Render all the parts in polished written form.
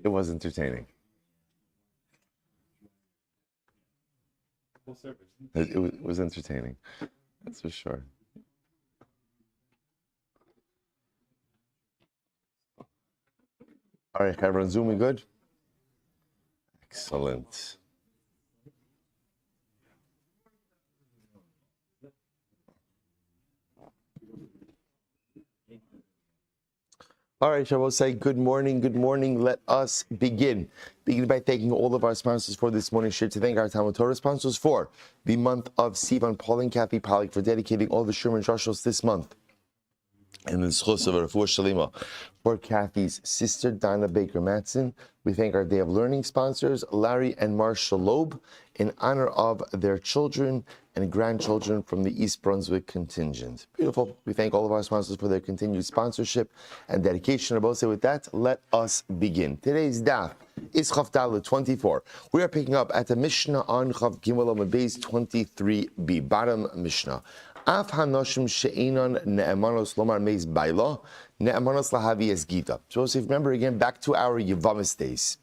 It was entertaining. It was entertaining. That's for sure. All right, everyone, Zoom, we good? Excellent. All right, I will say good morning, good morning. Let us begin. Begin by thanking all of our sponsors for this morning's shir. To thank our Talmud Torah sponsors for the month of Sivan, Paul and Kathy Pollack, for dedicating all the Shurman Shoshos this month. And the schos of Refuah Shalima for Kathy's sister, Donna Baker Matson. We thank our Day of Learning sponsors, Larry and Marsha Loeb, in honor of their children and grandchildren from the East Brunswick contingent. Beautiful. We thank all of our sponsors for their continued sponsorship and dedication. With that, let us begin. Today's daf is Chaf Dalet 24. We are picking up at the Mishnah on Chaf Gimel Amud Beis 23b, bottom Mishnah. Af hanoshim she'enon ne'emanos lomar meis baila ne'emanos lahavi es gita. So if you remember again, back to our Yevamis days.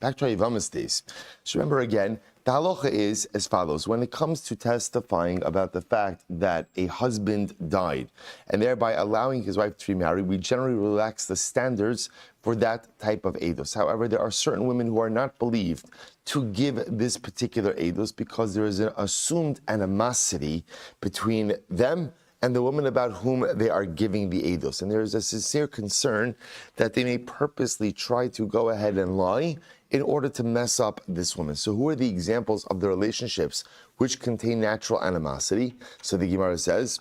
So remember again, the halacha is as follows. When it comes to testifying about the fact that a husband died and thereby allowing his wife to remarry, we generally relax the standards for that type of eidos. However, there are certain women who are not believed to give this particular eidos because there is an assumed animosity between them and the woman about whom they are giving the eidos. And there is a sincere concern that they may purposely try to go ahead and lie in order to mess up this woman. So who are the examples of the relationships which contain natural animosity? So the Gemara says,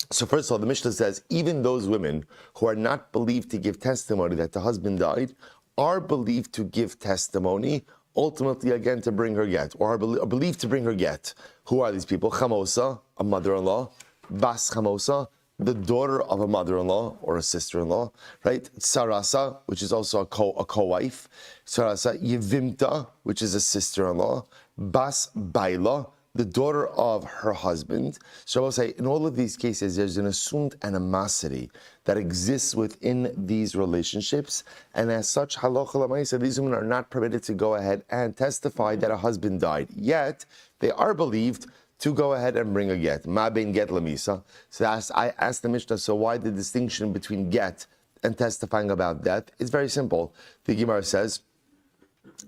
so first of all, the Mishnah says, even those women who are not believed to give testimony that the husband died are believed to give testimony, ultimately again to bring her get, or are believed to bring her get. Who are these people? Chamosa, a mother-in-law, Bas Chamosa, the daughter of a mother-in-law or a sister-in-law, right? Sarasa, which is also a co-wife. Sarasa Yevimta, which is a sister-in-law. Bas Baila, the daughter of her husband. So I will say, in all of these cases, there's an assumed animosity that exists within these relationships, and as such, halacha l'maisa, these women are not permitted to go ahead and testify that a husband died. Yet, they are believed to go ahead and bring a get. Ma bein get lamisa. So I asked the Mishnah, so why the distinction between get and testifying about death? It's very simple. The Gemara says,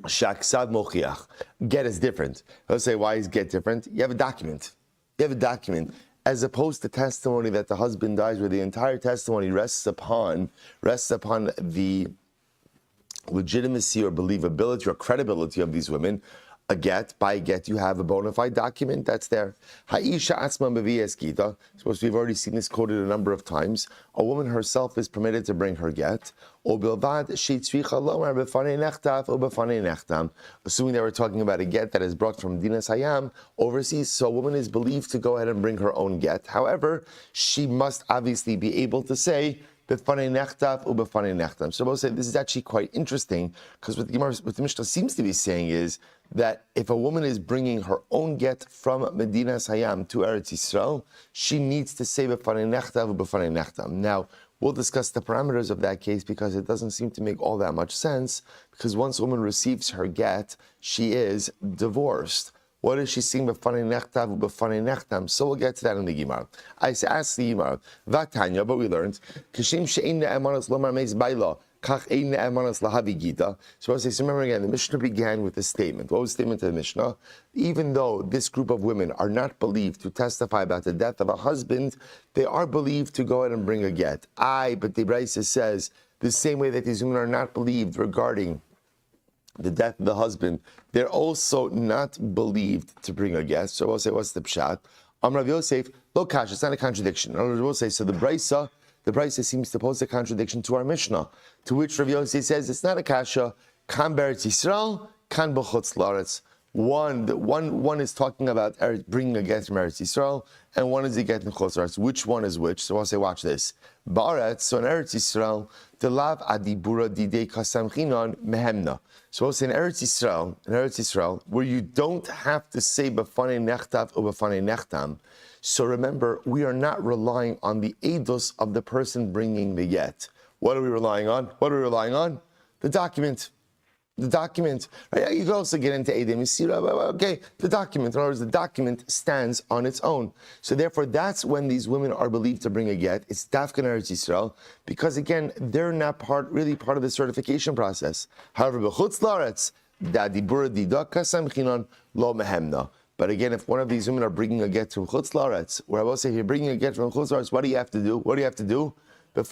Shaksad mochiach. Get is different. Let's say, why is get different? You have a document. As opposed to testimony that the husband dies, where the entire testimony rests upon the legitimacy or believability or credibility of these women. A get, by a get, you have a bona fide document that's there. Ha'isha atzma mevi'es gita. Suppose we've already seen this quoted a number of times. A woman herself is permitted to bring her get. Obilvad she'tzricha lomar b'fanei nechtaf o b'fanei nechtam. Assuming they were talking about a get that is brought from Dinas Hayam overseas, so a woman is believed to go ahead and bring her own get. However, she must obviously be able to say, so we'll say this is actually quite interesting, because what the Mishnah seems to be saying is that if a woman is bringing her own get from Medina Hayam to Eretz Yisrael, she needs to say b'fanei nechtav u'b'fanei nechtam. Now, we'll discuss the parameters of that case, because it doesn't seem to make all that much sense, because once a woman receives her get, she is divorced. What is she saying b'fanei nechtav u'b'fanei nechtam? So we'll get to that in the Gemara. I asked the Gemara, Vatanya, but we learned, Kishim she'ein ne'emanos lomar meis baila, kach ein ne'emanos lahavi gita. So I say, so remember again, the Mishnah began with a statement. What was the statement of the Mishnah? Even though this group of women are not believed to testify about the death of a husband, they are believed to go ahead and bring a get. But the Brisa says, the same way that these women are not believed regarding the death of the husband, they're also not believed to bring a guest. So we'll say, what's the pshat? Rav Yosef, lo kash, it's not a contradiction. We'll say, so the Brisa seems to pose a contradiction to our Mishnah, to which Rav Yosef says, it's not a kasha, kan beretz Yisrael, kan b'chutz la'aretz. One is talking about bringing a get from Eretz Yisrael, and one is a get in Chutz La'aretz. Which one is which? So I'll say, watch this. Ba'aretz, so in Eretz Yisrael, the lav adibura didei kasamchinon mehemna. So I'll say in Eretz Yisrael, where you don't have to say b'fanei nechtav or b'fanei nechtam. So remember, we are not relying on the eidos of the person bringing the get. What are we relying on? The document. The document, right? You can also get into Edom Yisira, okay, the document. In other words, the document stands on its own. So therefore, that's when these women are believed to bring a get. It's Dafkan Eretz Yisrael, because again, they're not really part of the certification process. However, B'chutz La'aretz, Da'dibur Didaka Samchinon Lo Mehemna. But again, if one of these women are bringing a get from Chutz La'aretz, where I will say, if you're bringing a get from Chutz La'aretz, what do you have to do? What do you have to do? Then it's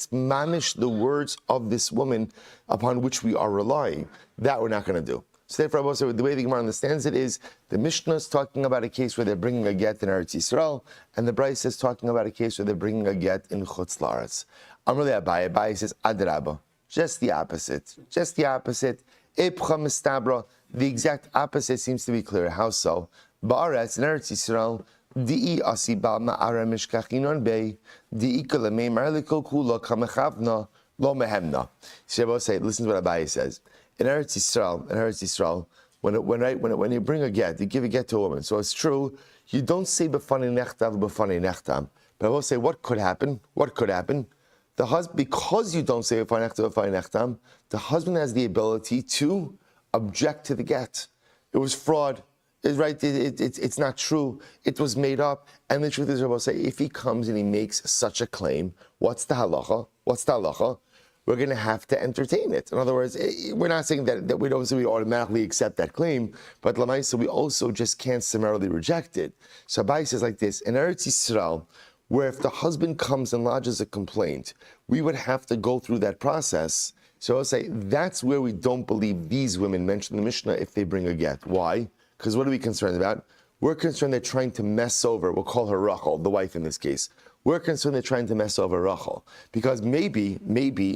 mamish the words of this woman upon which we are relying. That we're not going to do. So therefore, I will say, the way the Gemara understands it is, the Mishnah is talking about a case where they're bringing a get in Eretz Yisrael, and the Brayse is talking about a case where they're bringing a get in Chutz La'aretz. Amrullah Abaye, Abaye says, Adrabah. Just the opposite. Just the opposite. Epcha mistabra. The exact opposite seems to be clear. How so? Ba'aretz in Eretz Yisrael, Di'i asiba ma'ara mishkachinon bei, di'i kalamei marlikol kula kamechavna lo mehemna. Shabbos say, listen to what Abaye says. In Eretz Yisrael, when you bring a get, you give a get to a woman. So it's true, you don't say b'fanei nechtav b'fanei nechtam. But I will say, what could happen? What could happen? The husband, because you don't say b'fanei nechtav b'fanei nechtam, the husband has the ability to object to the get. It was fraud. It's not true. It was made up. And the truth is, I will say, if he comes and he makes such a claim, what's the halacha? What's the halacha? We're going to have to entertain it. In other words, we're not saying that we don't say we automatically accept that claim, but Lamaisa, we also just can't summarily reject it. So Abai says like this, in Eretz Yisrael, where if the husband comes and lodges a complaint, we would have to go through that process. So I'll say, that's where we don't believe these women mentioned in the Mishnah if they bring a get. Why? Because what are we concerned about? We're concerned they're trying to mess over, we'll call her Rachel, the wife in this case. We're concerned they're trying to mess over Rachel. Because maybe,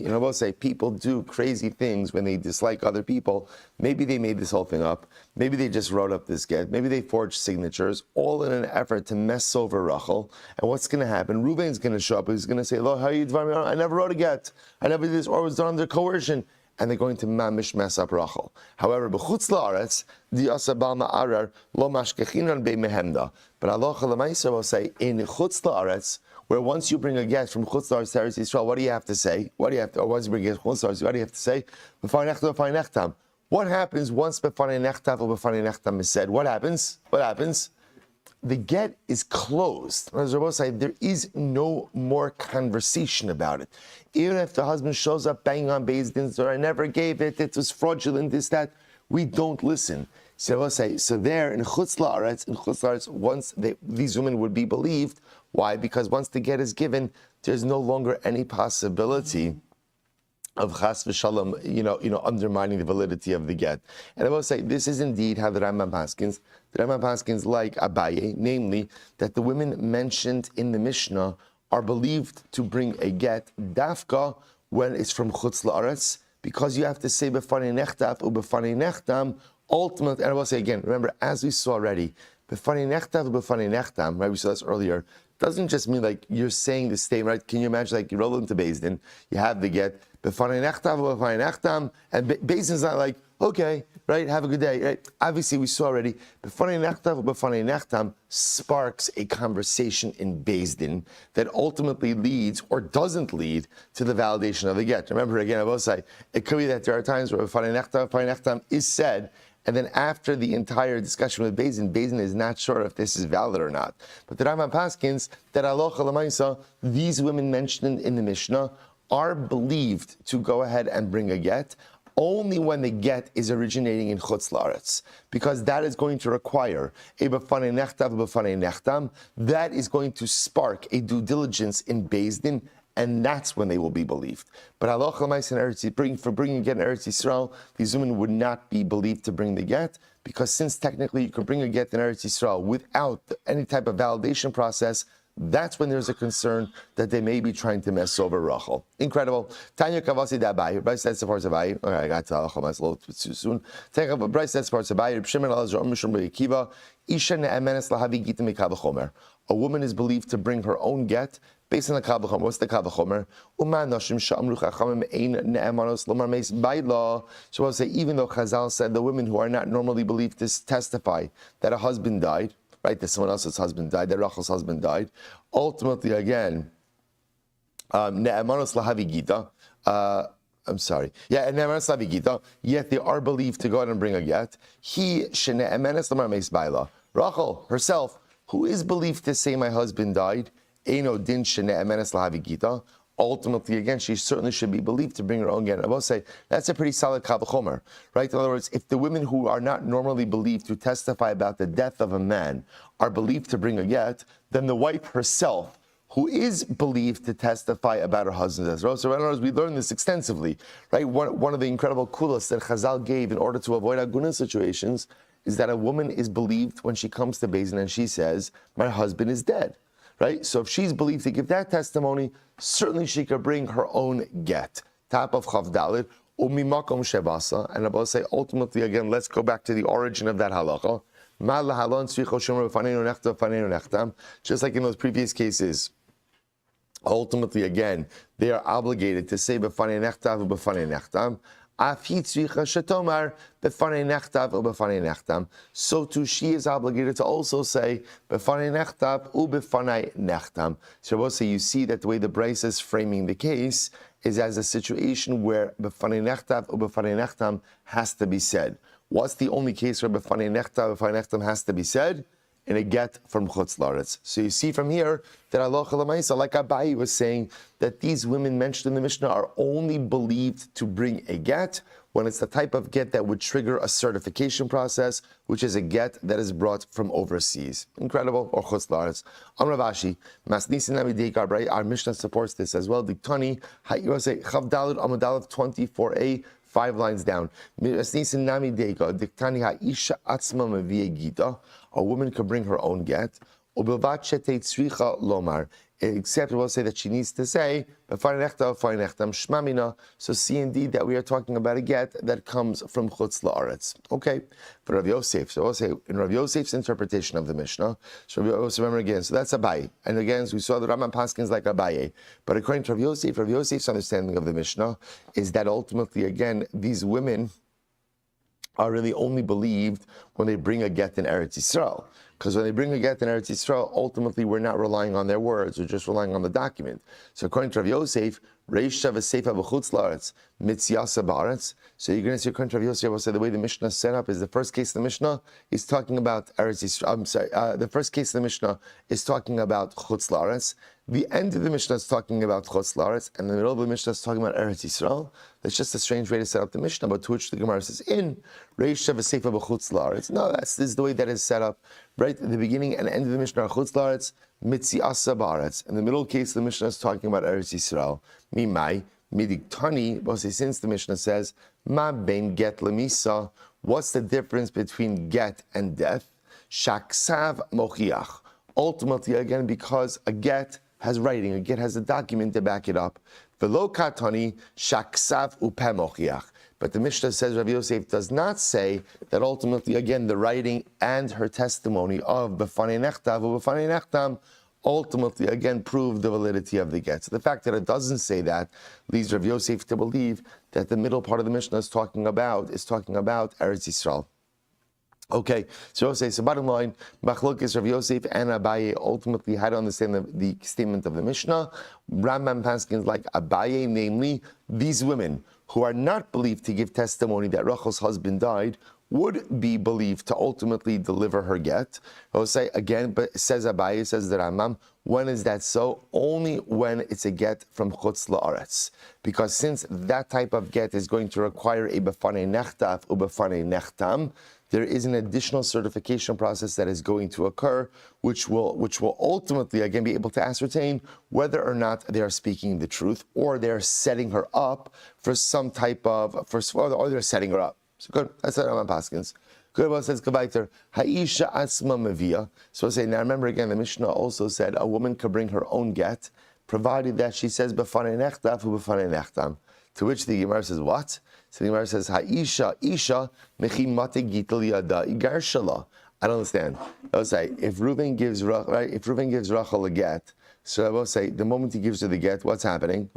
I will say, people do crazy things when they dislike other people. Maybe they made this whole thing up. Maybe they just wrote up this get. Maybe they forged signatures, all in an effort to mess over Rachel. And what's going to happen? Reuven's going to show up. He's going to say, Lo, how you dvar me? I never wrote a get. I never did this, or it was done under coercion. And they're going to mamish mess up Rachel. However, b'chutz la'aretz, di asabal ma'arar lo mashkechinan be mehemda. But Allah Lamaisa will say, in chutz la'aretz, where once you bring a get from chutz la'aretz to Eretz Yisrael, what do you have to say? Or once you bring a get from chutz la'aretz, what do you have to say? B'fanei nechtam, b'fanei nechtam. What happens once b'fanei nechtam or b'fanei nechtam is said? What happens? What happens? The get is closed. As Rabbi said, there is no more conversation about it. Even if the husband shows up banging on Beis Din, or I never gave it, it was fraudulent, this, that, we don't listen. So Rabbi say, so there in Chutz La'aretz, once these women would be believed. Why? Because once the get is given, there's no longer any possibility of chas v'shalom, undermining the validity of the get. And I will say, this is indeed how the Rambam paskins. The Rambam paskins like Abaye, namely, that the women mentioned in the Mishnah are believed to bring a get dafka when it's from chutz la'aretz, because you have to say b'fanei nechtav u b'fanei nechtam, ultimately, and I will say again, remember, as we saw already, b'fanei nechtav u b'fanei nechtam, right, we saw this earlier, doesn't just mean like you're saying the statement, right? Can you imagine like you roll into Beis Din, you have the get, b'fanei nechtav u b'fanei nechtam, and Beis Din's not like, okay, right, have a good day, right? Obviously, we saw already, b'fanei nechtav u b'fanei nechtam sparks a conversation in Beis Din that ultimately leads or doesn't lead to the validation of the get. Remember, again, I will say, it could be that there are times where b'fanei nechtam is said, and then after the entire discussion with Beis Din is not sure if this is valid or not. But the Rambam paskins that alocha l'maisa, these women mentioned in the Mishnah are believed to go ahead and bring a get only when the get is originating in chutz la'aretz, because that is going to require a b'fanei nechtav b'fanei nechtam. That is going to spark a due diligence in Beis Din, and that's when they will be believed. But halacha l'maisa for bringing a get in Eretz Yisrael, these women would not be believed to bring the get, because since technically you could bring a get in Eretz Yisrael without any type of validation process, that's when there's a concern that they may be trying to mess over Rachel. Incredible. Tanya Kavasi Dabai. Bryce says the parts of Abai. Okay, I got to halacha a little bit too soon. Bryce says the parts of Abai. Shimon Elazar Mishum Bekiva. Isha ne'emenes lahavi Gittin mekal v'chomer. A woman is believed to bring her own get based on the kal v'chomer. What's the kal v'chomer? Uman nashim sha'amru chachamim ein ne'emanos lomar meis bayla. So I'll say, even though Chazal said the women who are not normally believed to testify that a husband died, right, that someone else's husband died, that Rachel's husband died. Ultimately, again, ne'emanos lahavi gita. I'm sorry. Yeah, and Ne'emenes la v'gita, yet they are believed to go out and bring a get. He shene'emenes lamar meis baila. Rachel herself, who is believed to say my husband died, Eino din shene'emenes la v'gita. Ultimately, again, she certainly should be believed to bring her own get. I will say that's a pretty solid kal v'chomer, right? In other words, if the women who are not normally believed to testify about the death of a man are believed to bring a get, then the wife herself, who is believed to testify about her husband's death. So in other words, we learned this extensively, right? One of the incredible kulas that Chazal gave in order to avoid aguna situations is that a woman is believed when she comes to Beis Din and she says, my husband is dead. Right? So if she's believed to give that testimony, certainly she could bring her own get. Top of Chav Dalet, umimakom shebasa, and I will say ultimately again, let's go back to the origin of that halacha. Just like in those previous cases, ultimately again, they are obligated to say b'fanei nechtav u'b'fanei nechtam. So too she is obligated to also say b'fanei nechtav u'b'fanei nechtam. So I will say you see that the way the Braisa is framing the case is as a situation where b'fanei nechtav u'b'fanei nechtam has to be said. What's the only case where b'fanei nechtam has to be said? In a get from Chutz La'aretz. So you see from here that halacha l'maisa, like Abayi was saying, that these women mentioned in the Mishnah are only believed to bring a get when it's the type of get that would trigger a certification process, which is a get that is brought from overseas. Incredible, or Chutz La'aretz. Amar Rav Ashi, Masnisin Nami Deikar, right? Our Mishnah supports this as well. Diktani, Chav Daled Amud Daled 24a, 5 lines down. A woman can bring her own get. Except we'll say that she needs to say, so see indeed that we are talking about a get that comes from Chutz La'aretz. Okay, for Rav Yosef. So we'll say in Rav Yosef's interpretation of the Mishnah, so we also remember again, so that's Abaye. And again, we saw the Rambam Paskins like Abaye. But according to Rav Yosef's understanding of the Mishnah is that ultimately, again, these women are really only believed when they bring a get in Eretz Yisrael. Because when they bring a get in Eretz Yisrael, ultimately we're not relying on their words, we're just relying on the document. So according to Rav Yosef, Reisha v'seifa b'chutz la'aretz, mitziasa ba'aretz. So you're going to see according to Rav Yosef, will say the way the Mishnah is set up is the first case of the Mishnah is talking about Eretz Yisrael. The first case of the Mishnah is talking about chutz la'aretz. The end of the Mishnah is talking about Chutz La'aretz, and the middle of the Mishnah is talking about Eretz Yisrael. That's just a strange way to set up the Mishnah, but to which the Gemara says, in Reisha v'seifa b'chutz La'aretz. No, this is the way that is set up. Right at the beginning and end of the Mishnah are Chutz La'aretz, Mitziasa Ba'aretz. In the middle case, the Mishnah is talking about Eretz Yisrael. Mimai, Midiktani, since the Mishnah says, Ma bein get lemisa, what's the difference between get and death? Shaksav mochiach. Ultimately, again, because a get has writing, a get has a document to back it up. V'lo katani shaksav upeh mochiach. But the Mishnah says, Rabbi Yosef does not say that ultimately, again, the writing and her testimony of b'fanei nechtav or b'fanei nechtam ultimately, again, prove the validity of the get. So the fact that it doesn't say that leads Rabbi Yosef to believe that the middle part of the Mishnah is talking about Eretz Yisrael. Okay, so bottom line, Machlokes Rav Yosef and Abaye ultimately had to understand the statement of the Mishnah. Rambam Paskins like Abaye, namely, these women who are not believed to give testimony that Rachel's husband died would be believed to ultimately deliver her get. I will say again, but says Abaye, says the Rambam, when is that so? Only when it's a get from Chutz La'aretz. Because since that type of get is going to require a b'fanei nechtav or b'fanei nechtam, there is an additional certification process that is going to occur, which will ultimately, again, be able to ascertain whether or not they are speaking the truth, or they're setting her up for some type of, or they're setting her up. So good, that's what Rambam Paskins. Good, well, says Kabaiter, Haisha Asma Mavia. So say, now remember again, the Mishnah also said a woman could bring her own get, provided that she says, B'fanei nechtav u b'fanei nechtam. To which the Gemara says, what? So the Gemara says, Ha'isha, Isha, mechi mate gitel yada, igar shala. I don't understand. I will say, if Reuven gives Rachel a get, so I will say, the moment he gives her the get, what's happening?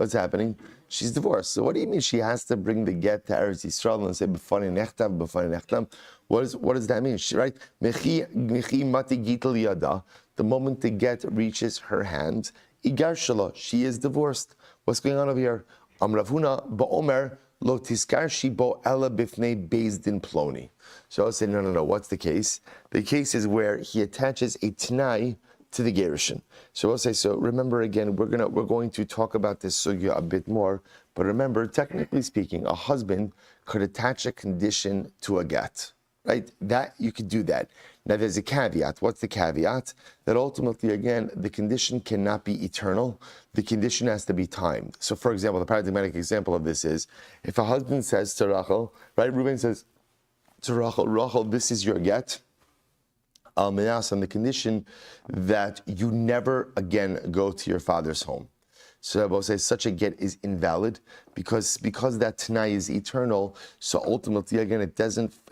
She's divorced. So what do you mean she has to bring the get to Eretz Yisrael and say, B'fanei nechtav, b'fanei nechtam? What does that mean? Right? Mechi mate gitel yada. The moment the get reaches her hand, igar shala, she is divorced. What's going on over here? Rav Huna ba'omer lo tiskar shibo ela bifnei beis din ploni. So I say, no. What's the case? The case is where he attaches a t'nai to the gerushin. So I'll say, so remember again, we're going to talk about this sugya a bit more, but remember, technically speaking, a husband could attach a condition to a get, right? That, you could do that. Now there's a caveat. What's the caveat? That ultimately, again, the condition cannot be eternal. The condition has to be timed. So for example, the paradigmatic example of this is, if a husband says to Rachel, right, Reuben says to Rachel, this is your get, on the condition that you never again go to your father's home. So I will say such a get is invalid because that Tanai is eternal. So ultimately, again, it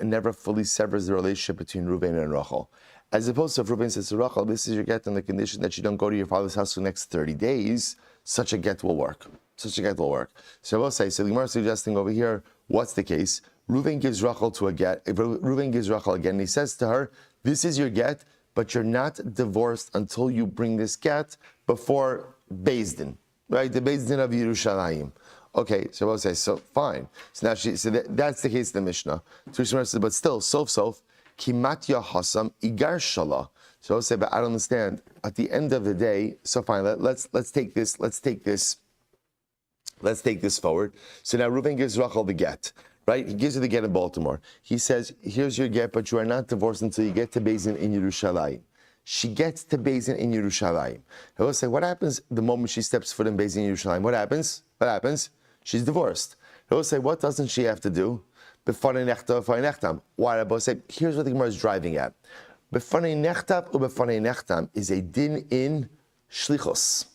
never fully severs the relationship between Reuven and Rachel. As opposed to if Reuven says to Rachel, this is your get on the condition that you don't go to your father's house for the next 30 days, such a get will work. Such a get will work. So I will say, so the Gemara is suggesting over here, what's the case? Reuven gives Rachel to a get. If Reuven gives Rachel again, he says to her, this is your get, but you're not divorced until you bring this get before Beis Din, right? The Beis Din of Yerushalayim. Okay, so we'll say, so fine. So now that's the case of the Mishnah. But still, sof, kimat yahasam igar shala. So I'll say, but I don't understand. At the end of the day, so fine, let's take this forward. So now Reuven gives Rachel the get. Right? He gives her the get in Baltimore. He says, here's your get, but you are not divorced until you get to Beis Din in Yerushalayim. She gets to Beis Din in Yerushalayim. I will say, what happens the moment she steps foot in Beis Din in Yerushalayim? What happens? She's divorced. I will say, what doesn't she have to do? B'fanei nechtam. Why? I will say, here's what the Gemara is driving at. B'fanei nechtam or b'fanei nechtam is a din in shlichus.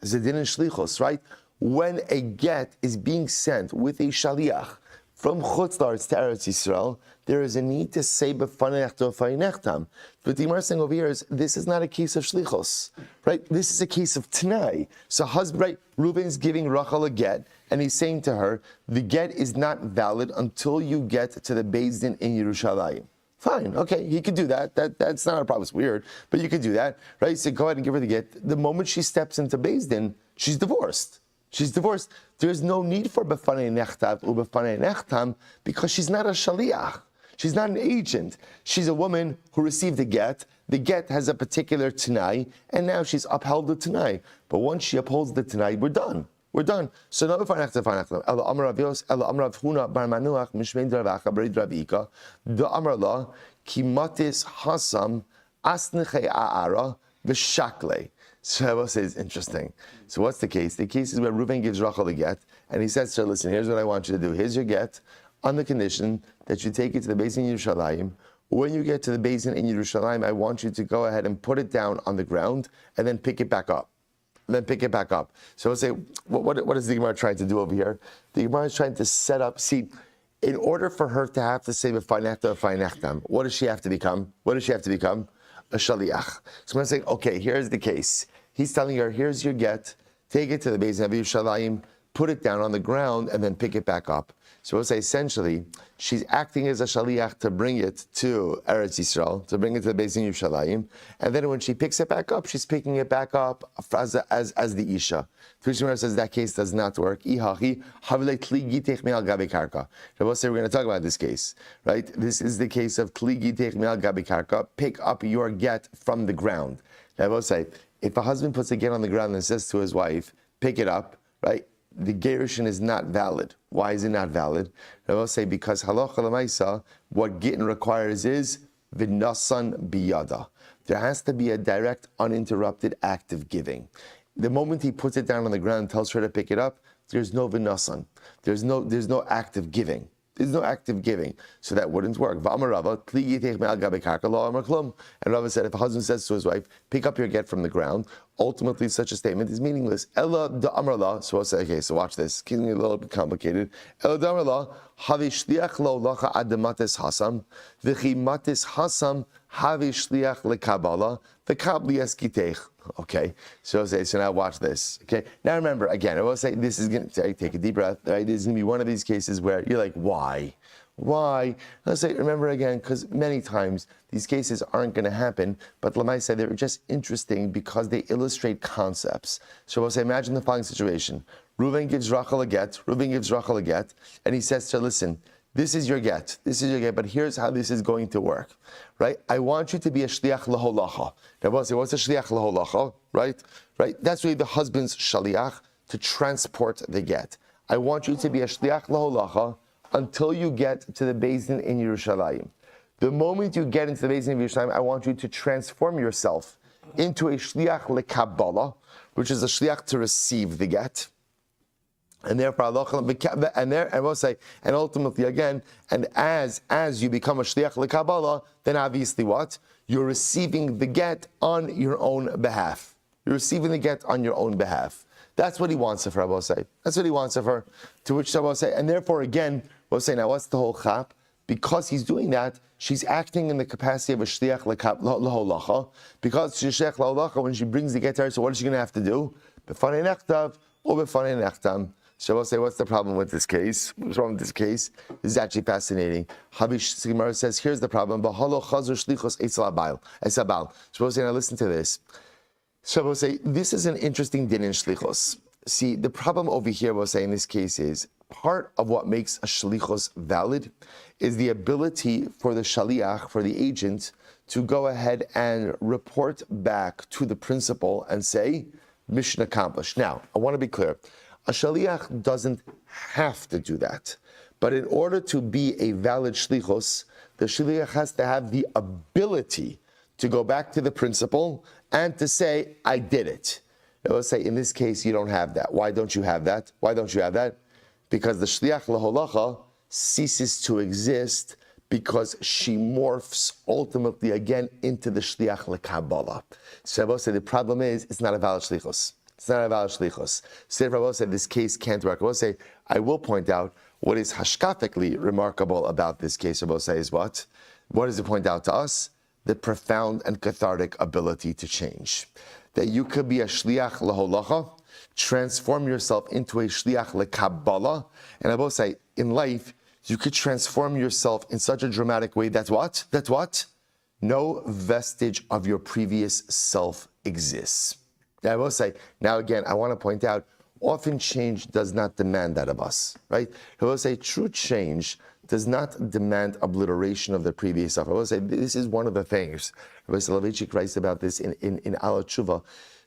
It's a din in shlichus, right? When a get is being sent with a shaliach from Chutz La'aretz to Eretz Yisrael, there is a need to say b'fanei nechtam. But the Gemara saying over here is, this is not a case of shlichus, right? This is a case of t'nai. So husband, right? Reuben's giving Rachel a get, and he's saying to her, the get is not valid until you get to the Beis Din in Yerushalayim. Fine, okay, he could do that. That's not a problem. It's weird, but you could do that, right? So go ahead and give her the get. The moment she steps into Beis Din, she's divorced. She's divorced. There's no need for b'fanei nechtav or b'fanei nechtam because she's not a shaliach. She's not an agent. She's a woman who received a get. The get has a particular t'nai, and now she's upheld the t'nai. But once she upholds the t'nai, we're done. We're done. So no b'fanei nechtav. Ela amar Rav Yos, ela amar Rav Huna bar Manuach mishmei Rav Acha berid Rav Ika. The amar la kimatis hasam asnechei a'ara v'shakle. So I will say it's interesting. So what's the case? The case is where Reuven gives Rachel the get, and he says to her, listen, here's what I want you to do. Here's your get, on the condition that you take it to the Beis Din in Yerushalayim. When you get to the Beis Din in Yerushalayim, I want you to go ahead and put it down on the ground, and then pick it back up. So I'll say, what is the Gemara trying to do over here? The Gemara is trying to set up, see, in order for her to have to say b'fanei what does she have to become? A shaliach. So I'm saying, okay, here's the case. He's telling her, here's your get, take it to the Beis Din of Yerushalayim, put it down on the ground, and then pick it back up. So we'll say essentially, she's acting as a shaliach to bring it to Eretz Yisrael, to bring it to the Beis Din of Yerushalayim, and then when she picks it back up, she's picking it back up as the Isha. Tushimar says that case does not work. Ihachi havle kli gitech me'al gabi karka. We'll say we're going to talk about this case, right? This is the case of kli gitech me'al gabi karka. Pick up your get from the ground. Now we'll say, if a husband puts a get on the ground and says to his wife, pick it up, right? The gerushin is not valid. Why is it not valid? I will say because halacha l'maisa, what Gittin requires is v'nasan biyada. There has to be a direct, uninterrupted act of giving. The moment he puts it down on the ground and tells her to pick it up, there's no v'nasan. There's no act of giving. There's no act of giving, so that wouldn't work. And Rava said, if a husband says to his wife, pick up your get from the ground, ultimately such a statement is meaningless. Ella da amrala. So I'll say, okay, so watch this. It's getting a little bit complicated. Ella da amrala, havi shliach lo lacha adamatis hasam, v'chi matis hasam, havi shliach lekabala, v'kabli eskitech. Okay, so I'll say, so now watch this. Okay, now remember, again, I will say, this is going to take a deep breath, right? This is going to be one of these cases where you're like, why? I'll say, remember again, because many times these cases aren't going to happen, but Lamaisa, they're just interesting because they illustrate concepts. So I'll say, imagine the following situation. Reuven gives Rachel a get. And he says to her, listen, this is your get, but here's how this is going to work, right? I want you to be a shliach laholacha. Now, what's a shliach laholacha, right? That's really the husband's shaliach to transport the get. I want you to be a shliach laholacha until you get to the basin in Yerushalayim. The moment you get into the basin of Yerushalayim, I want you to transform yourself into a shliach lekabbalah, which is a shliach to receive the get. And therefore, and ultimately again, and as you become a shliach lekabbalah, then obviously what? You're receiving the get on your own behalf. You're receiving the get on your own behalf. That's what he wants of her, Rabbi say. That's what he wants of her. To which Rabbi say, and therefore again, Rabbi say, now what's the whole chap? Because he's doing that, she's acting in the capacity of a shliach laholacha. Because she's shliach laholacha, when she brings the get to her, so what is she going to have to do? B'fanei nechtav or b'fanei nechtam. So I'll say, what's the problem with this case? What's wrong with this case? This is actually fascinating. Habish Sigmar says, here's the problem. So we'll say, now listen to this. So we'll say, this is an interesting din in shlichus. See, the problem over here, we'll say in this case is, part of what makes a shlichus valid is the ability for the shaliach, for the agent, to go ahead and report back to the principal and say, mission accomplished. Now, I want to be clear. A shaliach doesn't have to do that. But in order to be a valid shlichus, the shaliach has to have the ability to go back to the principal and to say, I did it. Now, let's say in this case, you don't have that. Why don't you have that? Because the shliach laholacha ceases to exist because she morphs ultimately again into the shliach lekabbalah. So Rabbi said the problem is it's not a valid shlichus. So Rabbi said this case can't work. I will point out what is hashkafically remarkable about this case. Rabbi say is what? What does it point out to us? The profound and cathartic ability to change. That you could be a shliach laholacha, transform yourself into a shliach lekabbalah, and I will say, in life, you could transform yourself in such a dramatic way that what? No vestige of your previous self exists. I will say, now again, I want to point out, often change does not demand that of us, right? I will say, true change does not demand obliteration of the previous self. I will say, this is one of the things, Rabbi Soloveitchik writes about this in Ala Tshuva.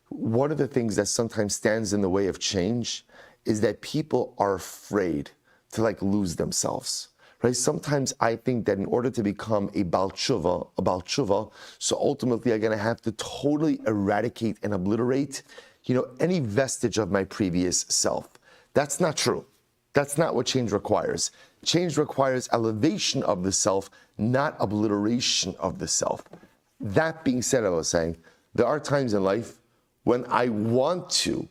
One of the things that sometimes stands in the way of change is that people are afraid to lose themselves. Right? Sometimes I think that in order to become a Baal Tshuva, so ultimately I'm going to have to totally eradicate and obliterate, any vestige of my previous self. That's not true. That's not what change requires. Change requires elevation of the self, not obliteration of the self. That being said, I was saying, there are times in life when I want to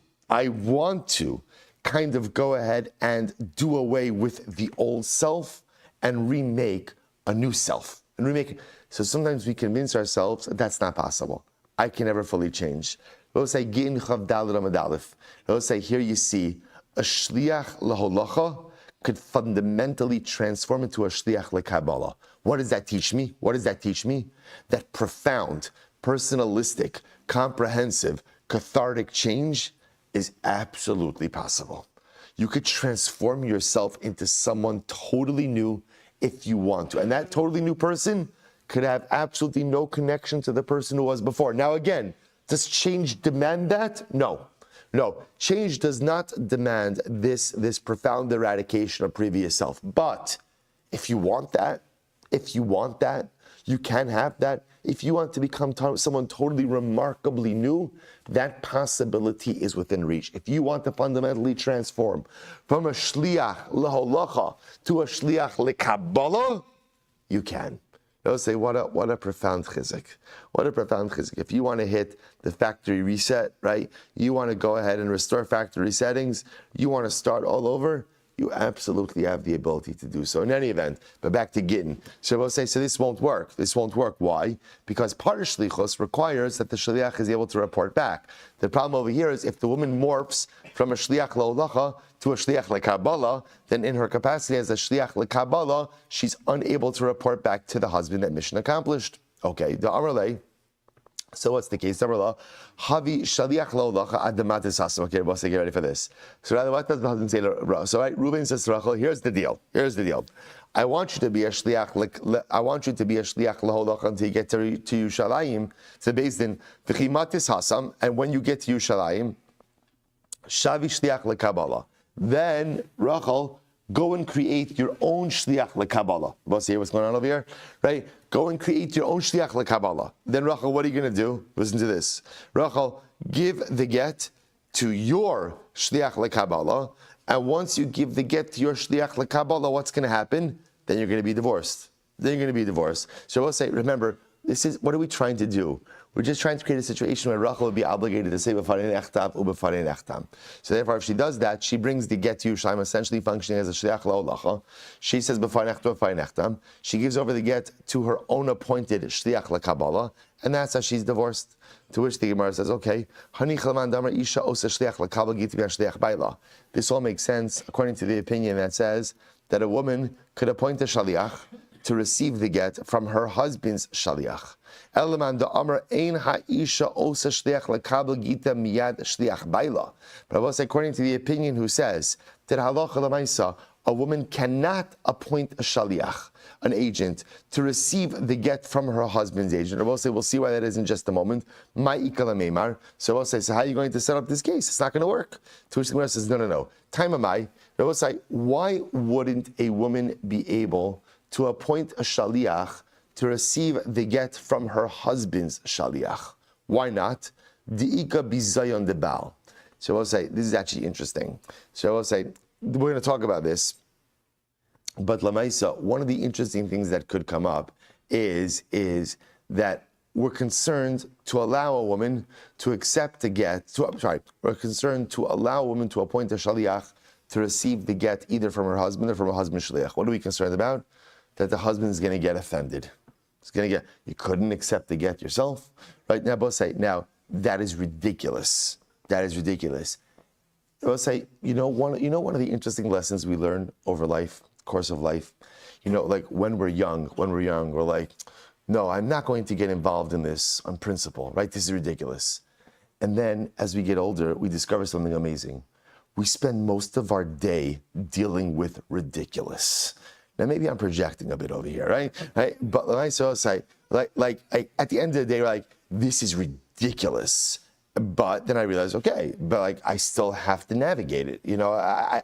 kind of go ahead and do away with the old self and remake a new self. So sometimes we convince ourselves that that's not possible. I can never fully change. Let's say, Gittin Chav Daled Amud Aleph. Let's say, here you see, a shliach laholacha could fundamentally transform into a shliach lekabbalah. What does that teach me? That profound, personalistic, comprehensive, cathartic change is absolutely possible. You could transform yourself into someone totally new if you want to. And that totally new person could have absolutely no connection to the person who was before. Now again, does change demand that? No. Change does not demand this profound eradication of previous self. But if you want that, you can have that. If you want to become someone totally remarkably new, that possibility is within reach. If you want to fundamentally transform from a shliach laholacha to a shliach lekabbalah, you can. They'll say, what a profound chizuk. If you want to hit the factory reset, right? You want to go ahead and restore factory settings. You want to start all over. You absolutely have the ability to do so. In any event, but back to Gittin. So we'll say, so this won't work. Why? Because part of shlichus requires that the shliach is able to report back. The problem over here is if the woman morphs from a shliach laholacha to a shliach lekabbalah, then in her capacity as a shliach lekabbalah, she's unable to report back to the husband that mission accomplished. Okay, the Amarle, So what's the case? Havi shaliach lo lacha adamatis hasam. Okay, boss, get ready for this. So rather, what does the husband say to Rachel? So right, Reuben says to Rachel, here's the deal. I want you to be a shliach. I want you to be a shliach laholacha until you get to Yerushalayim, to Beis Din. V'chimatis hasam, and when you get to Yerushalayim, shavi shliach lekabbalah. Then Rachel, go and create your own shliach lekabbalah. Boss, hear what's going on over here, right? Go and create your own shliach lekabbalah. Then Rachel, what are you going to do? Listen to this. Rachel, give the get to your shliach lekabbalah, and once you give the get to your shliach lekabbalah, what's going to happen? Then you're going to be divorced. So we'll say, remember, this is, what are we trying to do? We're just trying to create a situation where Rachel will be obligated to say b'farei nechtam u'b'farei nechtam. So therefore, if she does that, she brings the get to Yerushalayim, essentially functioning as a shliach la'olacha. She says b'farei nechtam u'b'farei nechtam. She gives over the get to her own appointed shliach lekabbalah, and that's how she's divorced. To which the Gemara says, okay, this all makes sense according to the opinion that says that a woman could appoint a shaliach to receive the get from her husband's shaliach. But I will say, according to the opinion who says that halacha l'maisa, a woman cannot appoint a shaliach, an agent, to receive the get from her husband's agent. I will say, we'll see why that is in just a moment. So I will say, so how are you going to set up this case? It's not going to work. To which the Gemara says, no. Time am I will say, why wouldn't a woman be able to appoint a shaliach to receive the get from her husband's shaliach? Why not? Di'ika bizayon de bal. So I will say, this is actually interesting. So I will say, we're going to talk about this. But Lamaisa, one of the interesting things that could come up is that we're concerned to allow a woman to accept a get. We're concerned to allow a woman to appoint a shaliach to receive the get either from her husband or from a husband's shaliach. What are we concerned about? That the husband is going to get offended. It's going to get, you couldn't accept the get yourself, right? Now, both say, now that is ridiculous. Both say, one of the interesting lessons we learn over life, course of life, like when we're young, we're like, no, I'm not going to get involved in this on principle, right? This is ridiculous. And then as we get older, we discover something amazing. We spend most of our day dealing with ridiculous. Now, maybe I'm projecting a bit over here, right? But I saw say, at the end of the day, we're like, this is ridiculous. But then I realized, okay, but I still have to navigate it.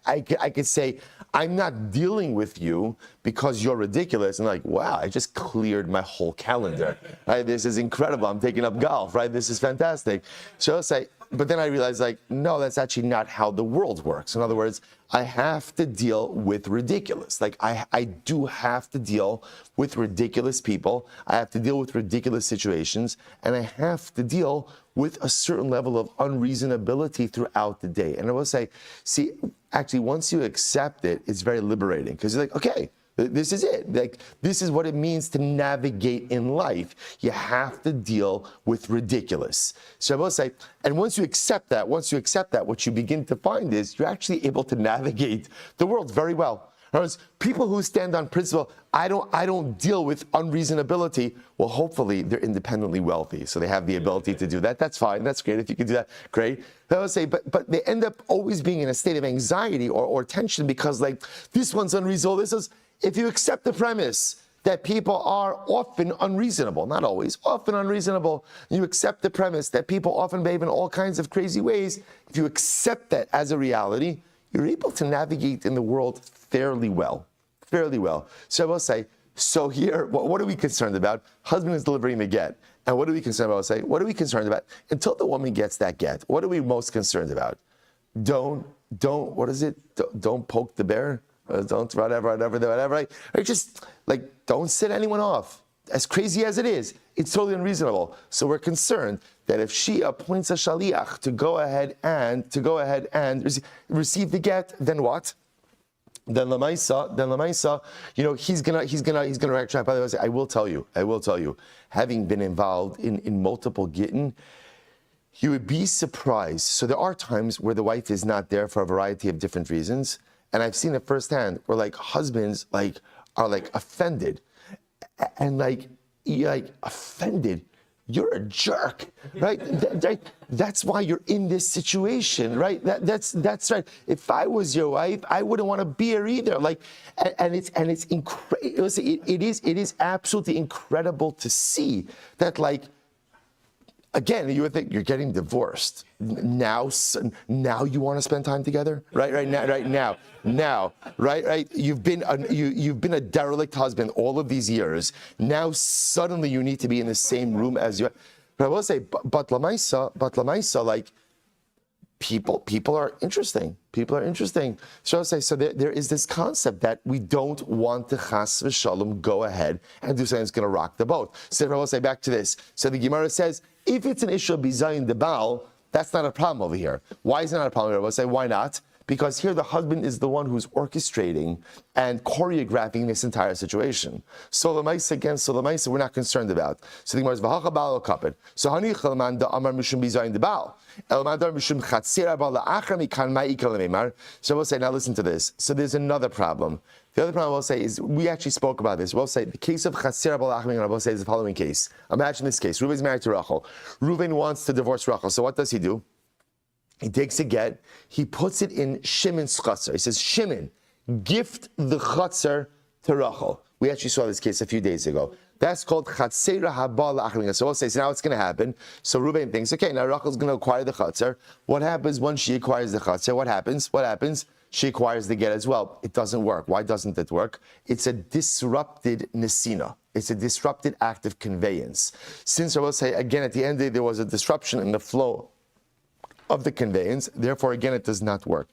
I could say, I'm not dealing with you because you're ridiculous. And wow, I just cleared my whole calendar. Right? This is incredible. I'm taking up golf, right? This is fantastic. So I'll say, but then I realized, no, that's actually not how the world works. In other words, I have to deal with ridiculous. I do have to deal with ridiculous people. I have to deal with ridiculous situations. And I have to deal with a certain level of unreasonability throughout the day. And I will say, see, actually, once you accept it, it's very liberating. Because you're like, okay, this is it. This is what it means to navigate in life. You have to deal with ridiculous. So I will say, and once you accept that, what you begin to find is you're actually able to navigate the world very well. In other words, people who stand on principle, I don't deal with unreasonability. Well, hopefully they're independently wealthy, so they have the ability to do that. That's fine. That's great. If you can do that, great. But I would say, but they end up always being in a state of anxiety or tension because this one's unreasonable. If you accept the premise that people are often unreasonable, not always, often unreasonable, you accept the premise that people often behave in all kinds of crazy ways, if you accept that as a reality, you're able to navigate in the world fairly well. So I will say, so here, what are we concerned about? Husband is delivering the get. And what are we concerned about? I'll say, what are we concerned about? Until the woman gets that get, what are we most concerned about? Don't poke the bear. Don't whatever, right? Or just don't set anyone off. As crazy as it is, it's totally unreasonable. So we're concerned that if she appoints a shaliach to go ahead and receive the get, then what? Then Lamaisa, he's gonna react. By the way, I will tell you, having been involved in multiple Gittin, you would be surprised. So there are times where the wife is not there for a variety of different reasons. And I've seen it firsthand where husbands are offended and offended you're a jerk, right? That's why you're in this situation, right? That's right. If I was your wife, I wouldn't want to be here either. Like, and it's incredible. It is absolutely incredible to see that, like, again, you would think you're getting divorced. Now you want to spend time together, right now, right. You've been a derelict husband all of these years. Now suddenly you need to be in the same room as you. But I will say, but lamaisa, like, people are interesting. People are interesting. So I'll say, so there is this concept that we don't want to chas v'shalom go ahead and do something that's going to rock the boat. So I will say back to this. So the Gemara says, if it's an issue of bizayin the Baal, that's not a problem over here. Why is it not a problem here? I will say, why not? Because here the husband is the one who's orchestrating and choreographing this entire situation. So Lamaisa against Lamaisa, we're not concerned about. So the Gemara is v'hacha Baal kaped. So hanichal man da amar mishum bizayin the Baal. El mandar mishum chatzir Baal la'achar mikan ma'ikal le'memar. So we'll say, now listen to this. So there's another problem. The other problem we'll say is, we actually spoke about this. We'll say the case of chatzir Baal la'achar, we'll say is the following case. Imagine this case. Reuven's married to Rachel. Reuven wants to divorce Rachel. So what does he do? He takes a get, he puts it in Shimon's chutzner. He says, Shimon, gift the chutzner to Rachel. We actually saw this case a few days ago. That's called chatzera haba la'achar. So we'll say, so now what's going to happen? So Reuben thinks, okay, now Rachel's going to acquire the chutzner. What happens once she acquires the chutzner? What happens? She acquires the get as well. It doesn't work. Why doesn't it work? It's a disrupted nesina. It's a disrupted act of conveyance. Since I will say, again, at the end of the day, there was a disruption in the flow of the conveyance, therefore, again, it does not work.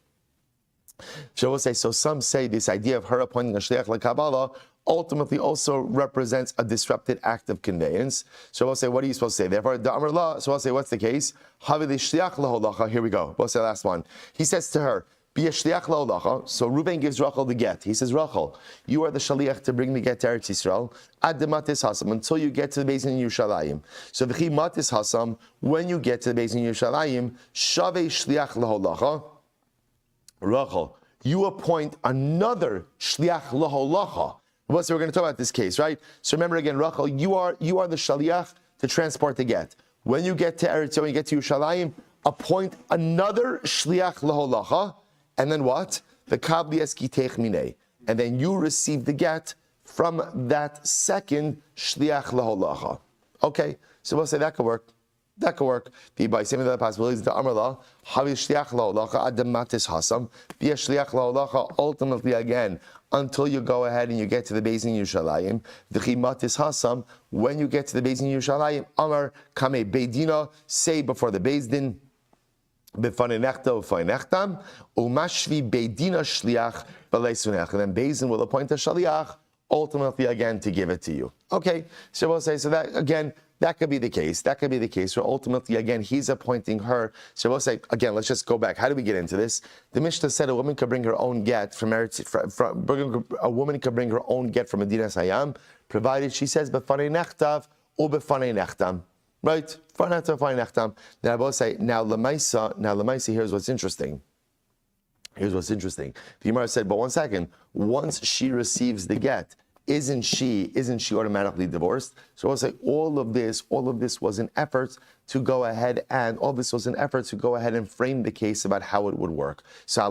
So we'll say, so some say this idea of her appointing a shliach l'Kabbalah ultimately also represents a disrupted act of conveyance. So we'll say, what are you supposed to say? Therefore, the Amr La, so I'll say, what's the case? Havi l'shliach l'holacha, here we go. We'll say the last one. He says to her, be a shliach l'holacha. So Reuben gives Rachel the get. He says, Rachel, you are the shaliach to bring the get to Eretz Yisrael, ad the matis hasam, until you get to the basin in Yerushalayim. So v'chi matis hasam, when you get to the basin in Yerushalayim, shavei shliach l'holacha, Rachel, you appoint another shliach l'holacha. So we're going to talk about this case, right? So remember again, Rachel, you are the shaliach to transport the get. When you get to Eretz, when you get to Yerushalayim, appoint another shliach l'holacha, and then what? The kabli eskitech minei, and then you receive the get from that second shliach l'holacha. Okay, so we'll say that could work. That could work. By some of the possibilities, the Amrla, Havi Shliach La'olacha Ad Matis Hasam, be a Shliach La'olacha ultimately again, until you go ahead and you get to the Beis in Yerushalayim. The Chimatis Hasam, when you get to the Beis in Yerushalayim, Amar Kame Beidina, say before the Beis Din, B'fanei nechta u'fanei nechtam, u'mashvi Beidina Shliach B'leisunech. And then Beis Din will appoint a Shaliach, ultimately again to give it to you. Okay, so we'll say, so that again, that could be the case. That could be the case. So ultimately, again, he's appointing her. So we'll say, again, let's just go back. How do we get into this? The Mishnah said a woman could bring her own get from a woman could bring her own get from Medina Hayam, provided she says b'fanei nechtav or b'fanei nechtam. Right? B'fanei nechtam. Then I will say, now Lamaisa, here's what's interesting. The Gemara said, but one second, once she receives the get, isn't she automatically divorced? So I'll say all of this was an effort to go ahead and frame the case about how it would work. So how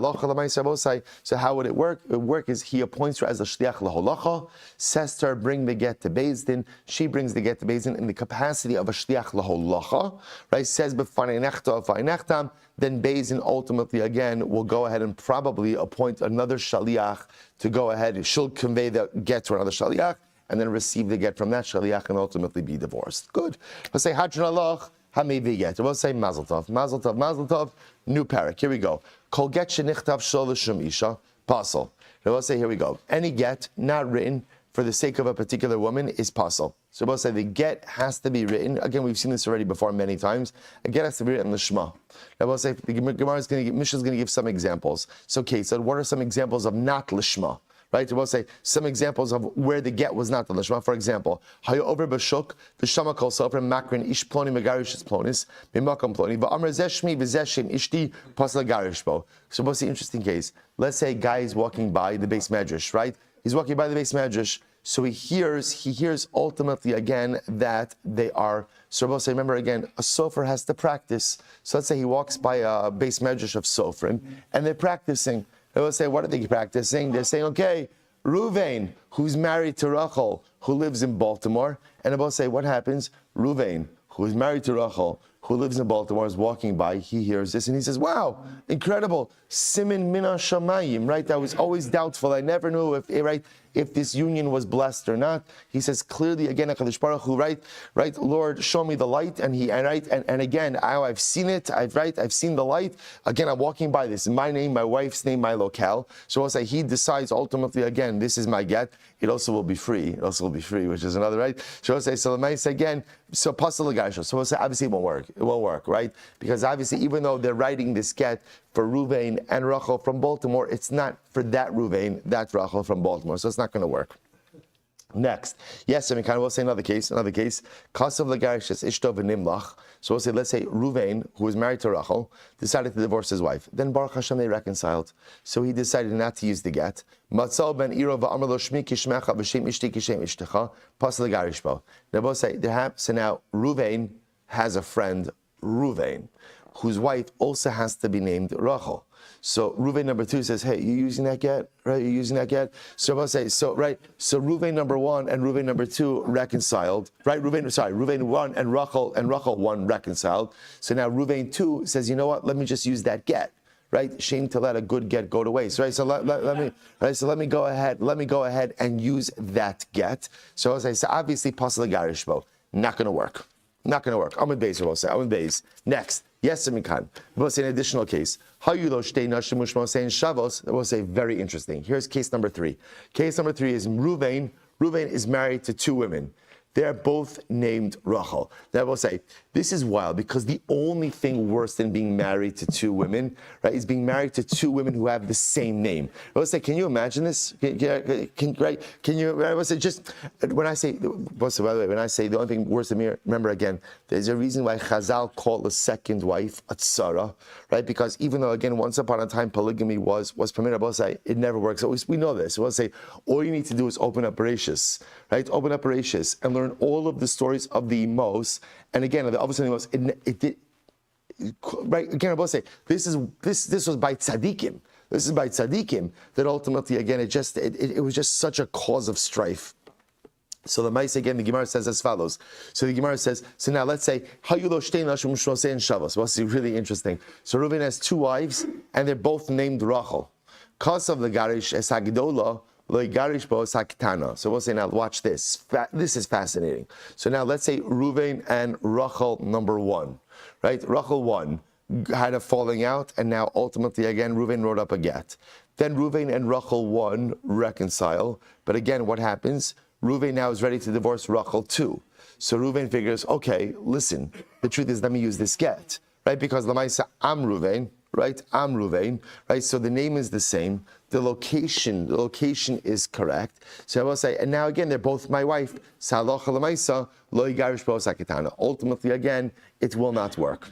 would it work? It would work is he appoints her as a shliach laholacha, says to her, bring the get to Beis Din. She brings the get to Beis Din in the capacity of a shliach laholacha, right? Says b'fanei nechta u'fanei nechtam. Then Beis Din ultimately again will go ahead and probably appoint another shaliach to go ahead. She'll convey the get to another shaliach and then receive the get from that shaliach and ultimately be divorced. Good. Let's say hadron alach hamevi get. We'll say mazel tov. New parak. Here we go. Kol get shenichtav sholishum isha pasal. We'll say here we go. Any get not written for the sake of a particular woman is pasal. So we'll say the get has to be written. Again, we've seen this already before many times. A get has to be written l'shma. Now we'll say the Gemara is going to Mishnah is going to give some examples. So okay, so what are some examples of not l'shma? Right? We'll say some examples of where the get was not the l'shma. For example, hayo over b'shuk v'shama kol sofer makrin ish ploni megarish is plonis b'makam ploni v'amr zeshmi v'zeshim ishti pasla garish bo. So what's the interesting case? Let's say a guy is walking by the base medrash, right? He's walking by the base medrash. So he hears ultimately again that they are. So Rabbi say, remember again, a sofer has to practice. So let's say he walks by a base medrash of sofrim, and they're practicing. They will say, what are they practicing? They're saying, okay, Ruvain, who's married to Rachel, who lives in Baltimore, and Rabbi say, what happens? Ruvain, who is married to Rachel, who lives in Baltimore, is walking by, he hears this, and he says, wow, incredible, Simin Mina Shamayim, right? I was always doubtful. I never knew if this union was blessed or not. He says clearly again, HaKadosh Baruch Hu, right, Lord, show me the light, and again, I've seen it, I've seen the light. Again, I'm walking by this, my name, my wife's name, my locale. So I'll say he decides ultimately again, this is my get. It also will be free. Which is another, right? So I'll say, so let me say again, so pasal l'garisha. So we'll say obviously it won't work. It won't work, right? Because obviously, even though they're writing this get for Ruvain and Rachel from Baltimore, it's not for that Ruvain, that Rachel from Baltimore. So it's not going to work. Next, yes, I mean, kind of, we'll say another case. Kasav l'garishes ishto v'nimlach. So we'll say, let's say Ruvain, who was married to Rachel, decided to divorce his wife. Then Baruch Hashem, they reconciled. So he decided not to use the get. Matzal ben iro v'amar lo shmi kishmecha v'shem ishti kishem ishtecha pas l'garish bo. Now we'll say, so now Ruvain has a friend, Ruvain, whose wife also has to be named Rachel. So Ruvain number 2 says, hey, you using that get? Right? You're using that get? So I'll say, so Ruvain number 1 and Ruvain number 2 reconciled. Right? Ruvain 1 and Rachel 1 reconciled. So now Ruvain 2 says, you know what? Let me just use that get. Right? Shame to let a good get go to waste. Right? So let me go ahead and use that get. So as I say, obviously pasal garishbo. Not gonna work. I'm in base, we'll say. Next. Yes, Mikan. We'll say an additional case. We'll say very interesting. Here's case number 3. Case number 3 is Ruvain. Ruvain is married to 2 women. They're both named Rachel. Now we'll say, this is wild because the only thing worse than being married to 2 women, right, is being married to 2 women who have the same name. We'll say, can you imagine this? Can you, we'll say, just, when I say, by the way, when I say the only thing worse than me, remember again, there's a reason why Chazal called the second wife a tzara, right? Because even though, again, once upon a time polygamy was permitted, we'll say, it never works. So we know this. We'll say, all you need to do is open up Bereshis, right? Open up Bereshis and learn all of the stories of the Emos, and again, obviously the Emos, it did, right? Again, I will say this was by tzaddikim. This is by tzaddikim that ultimately, again, it was just such a cause of strife. So the Maisa again, the Gemara says as follows. So the Gemara says, so now let's say Hayulo Shtein Nashim Shosei and Shavos. Well, see, really interesting. So Reuben has 2 wives, and they're both named Rachel. Kasav l'garish es hagedola. So we'll say now, watch this. This is fascinating. So now let's say Ruvain and Rachel number 1, right? Rachel 1 had a falling out, and now ultimately again Ruvain wrote up a get. Then Ruvain and Rachel 1 reconcile, but again, what happens? Ruvain now is ready to divorce Rachel 2. So Ruvain figures, okay, listen, the truth is, let me use this get, right? Because Lamaisa, I'm Ruvain. Right, I'm Ruvain. Right, so the name is the same. The location is correct. So I will say, and now again, they're both my wife. Ultimately, again, it will not work.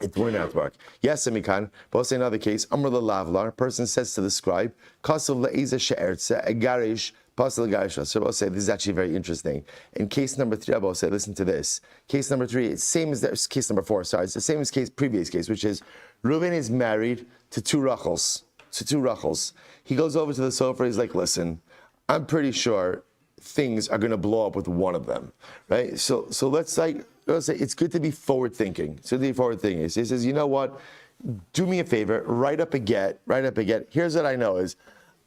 It will not work. Yes, Amikan. But I'll say another case. Amr Lavlar. Person says to the scribe, "Kasul le'eza she'ertze egarish." So I'll say this is actually very interesting. In case number 3, I will say, listen to this. Case number 3, it's same as case number 4. Sorry, it's the same as previous case, which is Reuben is married to 2 Rachels. He goes over to the sofa. He's like, listen, I'm pretty sure things are going to blow up with one of them, right? So let's say it's good to be forward thinking. He says, you know what? Do me a favor. Write up a get. Here's what I know is,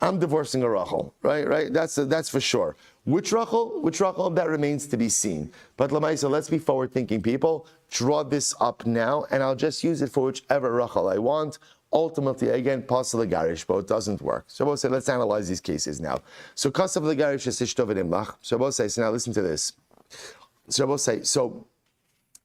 I'm divorcing a Rachel, right? That's for sure. Which Rachel? That remains to be seen. But Lamaisa, let's be forward-thinking people. Draw this up now, and I'll just use it for whichever Rachel I want. Ultimately, again, pasal l'garish, but it doesn't work. So we'll say, let's analyze these cases now. So kasav l'garish is ishto v'nimlach. So we'll say, so now listen to this. So we'll say, so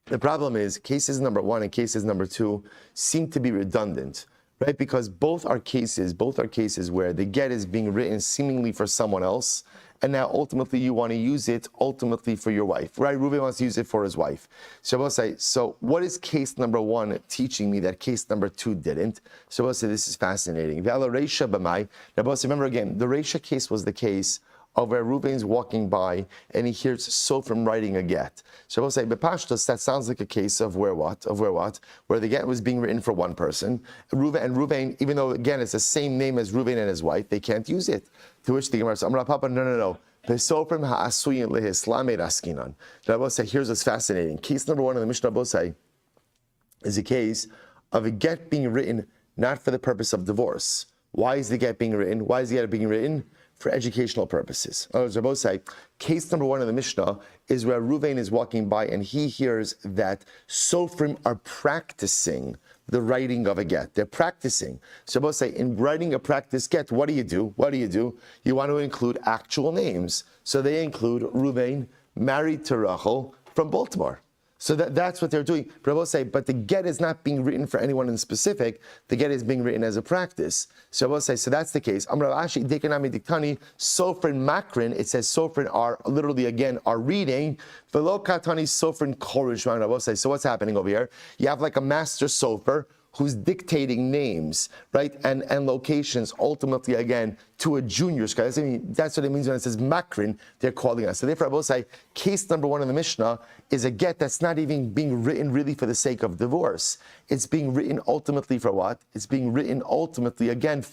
the problem is cases number 1 and cases number 2 seem to be redundant. Right, because both are cases where the get is being written seemingly for someone else, and now ultimately you want to use it ultimately for your wife, right? Reuben wants to use it for his wife. So we'll say, so what is case number 1 teaching me that case number 2 didn't? So we'll say this is fascinating. Now we'll say, remember again, the Reisha case was the case of where Reuven's walking by and he hears Sofrim writing a get. So we'll say, Bepashtos, that sounds like a case of where what? Where the get was being written for one person. Reuven, even though again it's the same name as Reuven and his wife, they can't use it. To which the Gemara says, Amar Papa, no. Pesofrim ha'asuyin lehislamed askinan. Rabbi say, here's what's fascinating. Case number 1 in the Mishnah Rabbi is a case of a get being written not for the purpose of divorce. Why is the get being written? Why is the get being written? For educational purposes. Rabbi say, case number 1 in the Mishnah is where Reuven is walking by and he hears that Sofrim are practicing the writing of a get. They're practicing. So Rabbi say, in writing a practice get, what do you do? You want to include actual names. So they include Reuven, married to Rachel, from Baltimore. So that's what they're doing. But I will say, but the get is not being written for anyone in specific. The get is being written as a practice. So I will say, so that's the case. Sofrin makrin, it says Sofrin are literally again are reading. Velo katani Sofrin korish. I will say, so what's happening over here? You have like a master sofer who's dictating names, right, and locations, ultimately, again, to a junior scholar. That's what it means when it says makrin, they're calling us. So therefore, I will say, case number 1 in the Mishnah is a get that's not even being written really for the sake of divorce. It's being written ultimately for what? It's being written ultimately, again,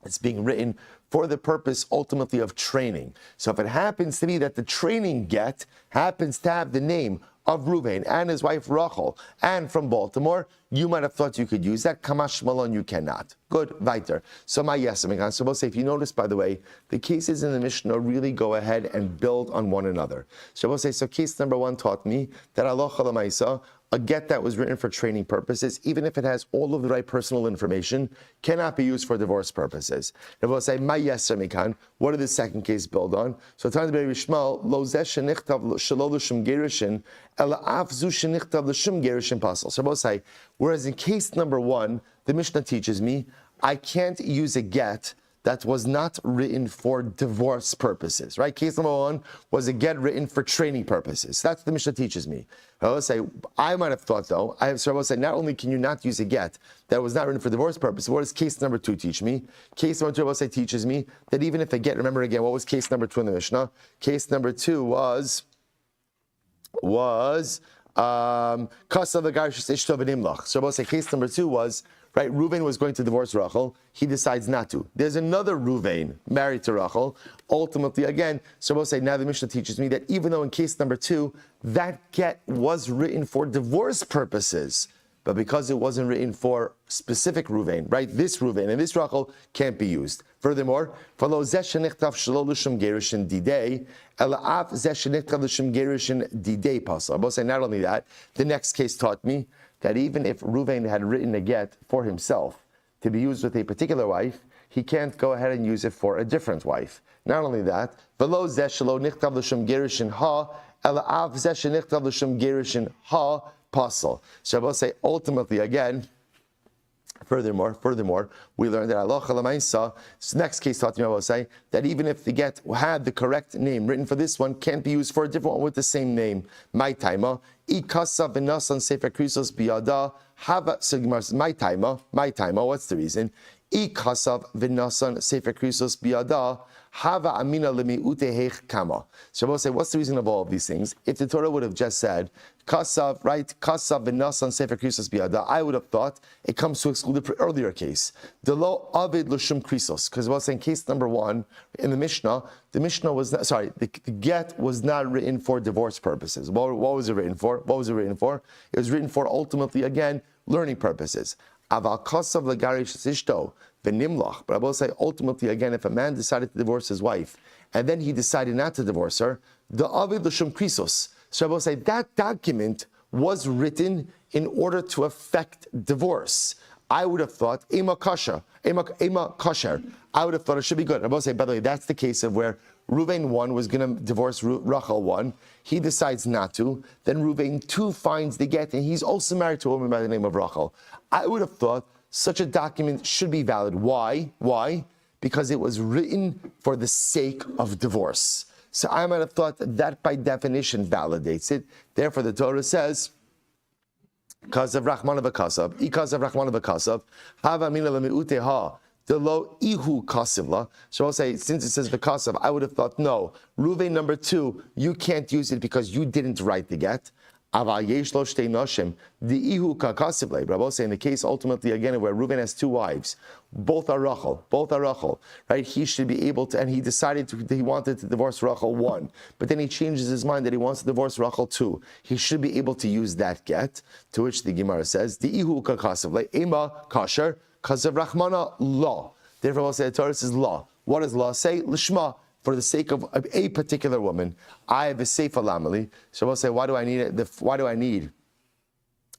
it's being written for the purpose ultimately of training. So if it happens to be that the training get happens to have the name of Reuven and his wife Rachel and from Baltimore, you might have thought you could use that. Kamash Malon, you cannot. Good, weiter. So my yes, so we'll say, if you notice, by the way, the cases in the Mishnah really go ahead and build on one another. So we'll say, so case number 1 taught me that halacha l'maisa, a get that was written for training purposes, even if it has all of the right personal information, cannot be used for divorce purposes. And we'll say, my yes, what did the second case build on? So it tells Rabbi Shmuel, lo zeh shenichtav shelo l'shum gerushin, ela af zu shenichtav l'shum gerushin pasal. So we'll say, whereas in case number 1, the Mishnah teaches me, I can't use a get that was not written for divorce purposes, right? Case number 1 was a get written for training purposes. That's what the Mishnah teaches me. I will say, I might have thought though, I will say, not only can you not use a get that was not written for divorce purposes, what does case number 2 teach me? Case number 2, I will say, teaches me that even if a get, remember again, what was case number 2 in the Mishnah? Case number 2 was Kasa v'garish ishto v'nimlach. So I will say, case number 2 was, right, Reuven was going to divorce Rachel. He decides not to. There's another Reuven married to Rachel. Ultimately, again, so we'll say, now the Mishnah teaches me that even though in case number 2, that get was written for divorce purposes, but because it wasn't written for specific Reuven, right, this Reuven and this Rachel can't be used. Furthermore, not only that, the next case taught me that even if Reuven had written a get for himself to be used with a particular wife, he can't go ahead and use it for a different wife. Not only that, so I will say, ultimately, again, Furthermore, we learned that halacha l'maisa. Next case taught me, I will say, that even if the get had the correct name written for this one, can't be used for a different one with the same name. My taima, ikasa v'nasan sefer krisos biyada hava. So my taima. What's the reason? Ikasav v'nasan sefer krisos biyada hava amina lemi'utehech kama. So I will say, what's the reason of all of these things? If the Torah would have just said Kasav, right? Kasav v'nasan sefer krisos biyada, I would have thought it comes to exclude the earlier case. The lo avid l'shum krisos, because I was saying case number 1 in the Mishnah was not, the get was not written for divorce purposes. What was it written for? It was written for ultimately, again, learning purposes. Aval kasav l'garish sishto v'nimlach. But I will say, ultimately, again, if a man decided to divorce his wife and then he decided not to divorce her, the avid l'shum krisos. So I will say that document was written in order to affect divorce. I would have thought, Ema kasher. I would have thought it should be good. I will say, by the way, that's the case of where Reuven 1 was going to divorce Rachel 1. He decides not to. Then Reuven 2 finds the get, and he's also married to a woman by the name of Rachel. I would have thought such a document should be valid. Why? Because it was written for the sake of divorce. So I might have thought that by definition validates it. Therefore, the Torah says, Kazav Rachman of a Kasav, Ikazav Rachman of a Kasav, Hava Mina Lemiuteha, the lo ihu kasivla. So I'll say, since it says the kasav, I would have thought, no, Ruvain number 2, you can't use it because you didn't write the get. Aval yesh lo shtei noshim, the ihu kakasivle. But I will say, in the case ultimately again where Reuven has 2 wives, both are Rachel, right? He should be able to, and he decided that he wanted to divorce Rachel 1, but then he changes his mind that he wants to divorce Rachel 2. He should be able to use that get, to which the Gemara says, the ihu kakasivle, ema kasher, kasav rachmana law. Therefore, we'll say the Torah says law. What does law say? Lishma. For the sake of a particular woman, I have a seifa lamali. So we'll say, why do I need it? Why do I need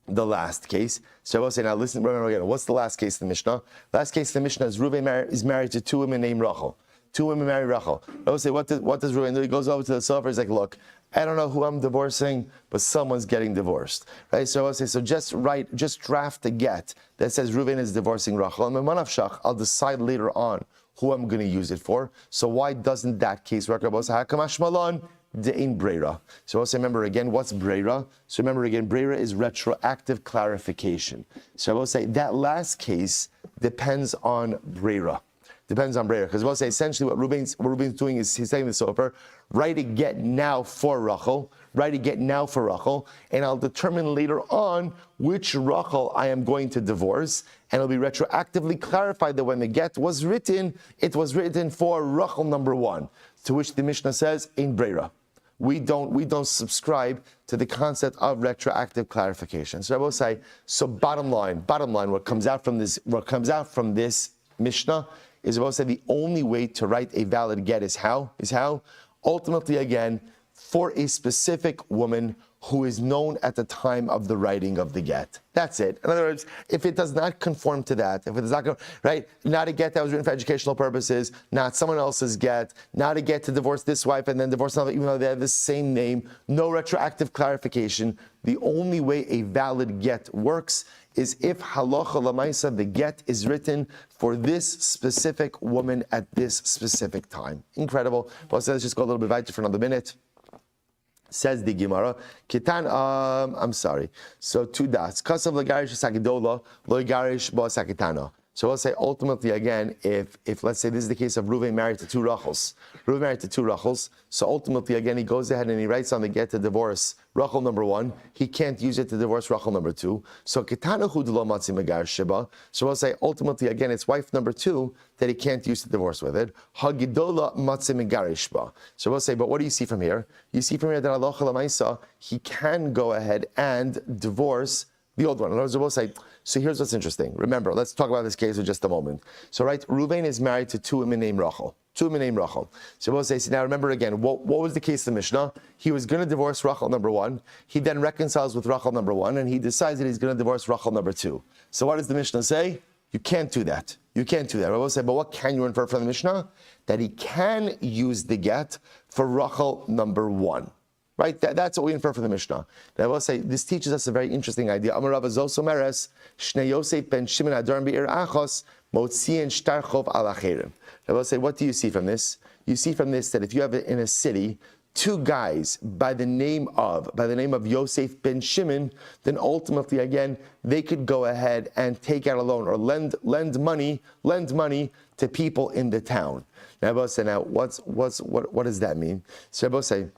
the last case? So we'll say, now listen, remember again, what's the last case in the Mishnah? Last case in the Mishnah is Reuven is married to 2 women named Rachel. 2 women marry Rachel. I will say, what does Reuven do? He goes over to the sofa, he's like, look, I don't know who I'm divorcing, but someone's getting divorced. Right? So I'll say, so just draft a get that says Reuven is divorcing Rachel. And I'll decide later on who I'm going to use it for. So why doesn't that case work? De'in breira. So also remember again, what's breira? So remember again, breira is retroactive clarification. So I will say that last case depends on breira. Because we'll say essentially what Reuben's doing is he's saying this over, write a get now for Rachel, and I'll determine later on which Rachel I am going to divorce, and it'll be retroactively clarified that when the get was written, it was written for Rachel number 1, to which the Mishnah says, in breira. We don't subscribe to the concept of retroactive clarification. So I will say, so bottom line, what comes out from this Mishnah is, I will say, the only way to write a valid get is how? Ultimately, again, for a specific woman who is known at the time of the writing of the get. That's it. In other words, if it does not conform to that, if it does not, right, not a get that was written for educational purposes, not someone else's get, not a get to divorce this wife and then divorce another, even though they have the same name, no retroactive clarification. The only way a valid get works is if halacha lamaisa, the get is written for this specific woman at this specific time. Incredible. But let's just go a little bit weiter for another minute. Says the Gemara, I'm sorry. So 2 dots. Kasav legarish sakidola, legarish ba sakitana. So I'll say ultimately again, if let's say this is the case of Reuven married to 2 Rachels, so ultimately again he goes ahead and he writes on the get to divorce Rachel number 1. He can't use it to divorce Rachel number 2. So kitana hu d'lo matzi megar sheba. So I'll say ultimately again it's wife number 2 that he can't use to divorce with it. Hagidola matzi megarish ba. So we'll say, but what do you see from here? You see from here that Allah Lamaisa, he can go ahead and divorce the old one. In other words, we'll say, so here's what's interesting. Remember, let's talk about this case for just a moment. So, right, Reuven is married to 2 women named Rachel. So we'll say, so now remember again, what was the case of the Mishnah? He was going to divorce Rachel number 1. He then reconciles with Rachel number 1, and he decides that he's going to divorce Rachel number 2. So what does the Mishnah say? You can't do that. We'll say, but what can you infer from the Mishnah? That he can use the get for Rachel number 1. Right? That's what we infer from the Mishnah. Now I will say, this teaches us a very interesting idea. Amar Rav Zosomeres, Shnei Yosef ben Shimon Adoram Be'ir Achos, Motzien Shtarchov al Acherim. I will say, what do you see from this? You see from this that if you have in a city 2 guys by the name of Yosef ben Shimon, then ultimately again they could go ahead and take out a loan or lend money to people in the town. Now I will say, what does that mean? So I will say,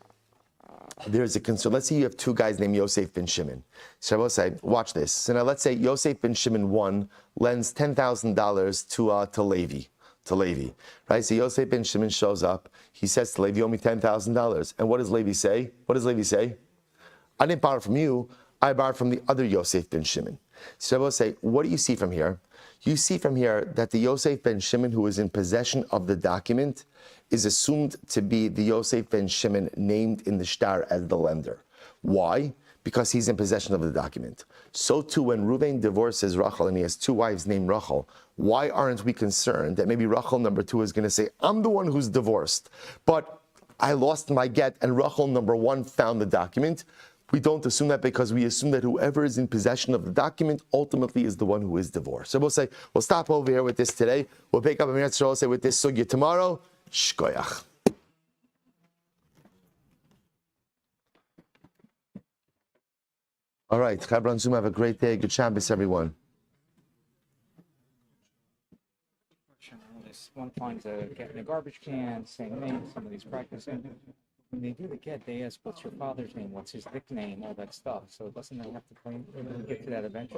there's a concern. Let's say you have 2 guys named Yosef ben Shimon. So I will say, watch this. So now let's say Yosef ben Shimon 1 lends $10,000 to Levi, right? So Yosef ben Shimon shows up. He says to Levi, "You owe me $10,000." And what does Levi say? I didn't borrow from you. I borrowed from the other Yosef ben Shimon. So I will say, what do you see from here? You see from here that the Yosef ben Shimon who is in possession of the document is assumed to be the Yosef ben Shimon named in the shtar as the lender. Why? Because he's in possession of the document. So too, when Reuven divorces Rachel and he has 2 wives named Rachel, why aren't we concerned that maybe Rachel number 2 is going to say, I'm the one who's divorced, but I lost my get and Rachel number 1 found the document? We don't assume that because we assume that whoever is in possession of the document ultimately is the one who is divorced. So we'll say, we'll stop over here with this today. We'll pick up a minute to say with this sugya tomorrow. Shkoyach. All right, Chabran Zoom, have a great day. Good Shabbos, everyone. sometimes one finds a get in a garbage can, same name, somebody's practicing. When they do the get, they ask, what's your father's name? What's his nickname? All that stuff. So doesn't that have to play? We'll get to that eventually.